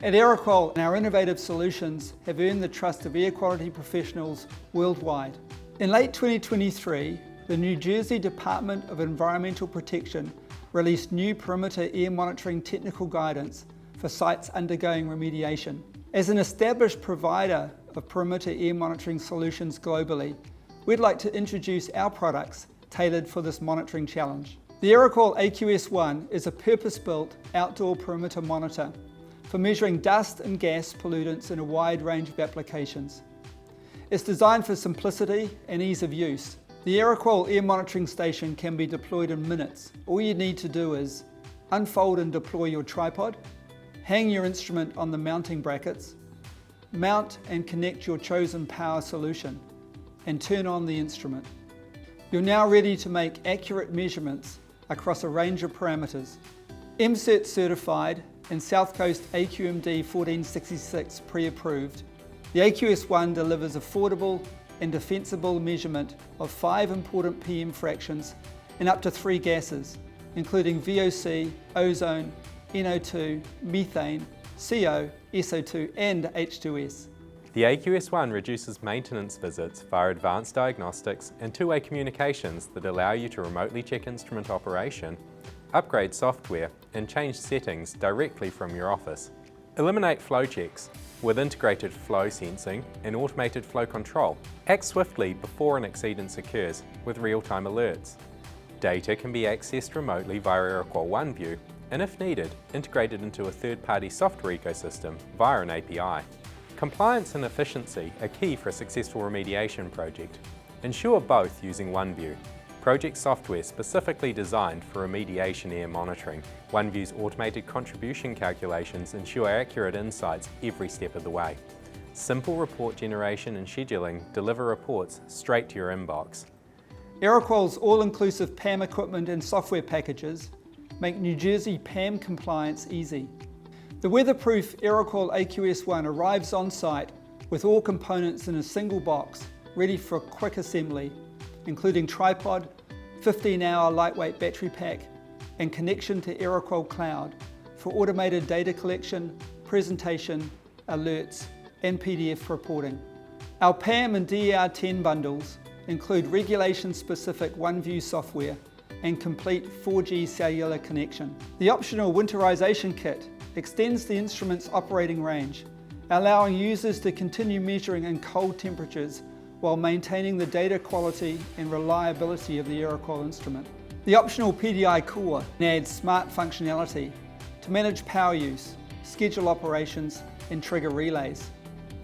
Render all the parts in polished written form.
At Aeroqual, our innovative solutions have earned the trust of air quality professionals worldwide. In late 2023, the New Jersey Department of Environmental Protection released new perimeter air monitoring technical guidance for sites undergoing remediation. As an established provider of perimeter air monitoring solutions globally, we'd like to introduce our products tailored for this monitoring challenge. The Aeroqual AQS1 is a purpose-built outdoor perimeter monitor for measuring dust and gas pollutants in a wide range of applications. It's designed for simplicity and ease of use. The Aeroqual air monitoring station can be deployed in minutes. All you need to do is unfold and deploy your tripod, hang your instrument on the mounting brackets, mount and connect your chosen power solution, and turn on the instrument. You're now ready to make accurate measurements across a range of parameters. MCERT certified and South Coast AQMD 1466 pre-approved, the AQS1 delivers affordable and defensible measurement of 5 important PM fractions and up to 3 gases, including VOC, ozone, NO2, methane, CO, SO2 and H2S. The AQS1 reduces maintenance visits via advanced diagnostics and two-way communications that allow you to remotely check instrument operation, upgrade software and change settings directly from your office. Eliminate flow checks with integrated flow sensing and automated flow control. Act swiftly before an exceedance occurs with real-time alerts. Data can be accessed remotely via Aeroqual OneView and, if needed, integrated into a third-party software ecosystem via an API. Compliance and efficiency are key for a successful remediation project. Ensure both using OneView, project software specifically designed for remediation air monitoring. OneView's automated contribution calculations ensure accurate insights every step of the way. Simple report generation and scheduling deliver reports straight to your inbox. Aeroqual's all-inclusive PAM equipment and software packages make New Jersey PAM compliance easy. The weatherproof Aeroqual AQS1 arrives on site with all components in a single box, ready for quick assembly, including tripod, 15-hour lightweight battery pack, and connection to Aeroqual Cloud for automated data collection, presentation, alerts, and PDF reporting. Our PAM and DER10 bundles include regulation-specific OneView software and complete 4G cellular connection. The optional winterization kit extends the instrument's operating range, allowing users to continue measuring in cold temperatures while maintaining the data quality and reliability of the Aeroqual instrument. The optional PDI core adds smart functionality to manage power use, schedule operations, and trigger relays.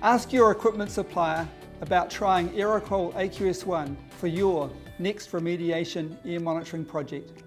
Ask your equipment supplier about trying Aeroqual AQS1 for your next remediation air monitoring project.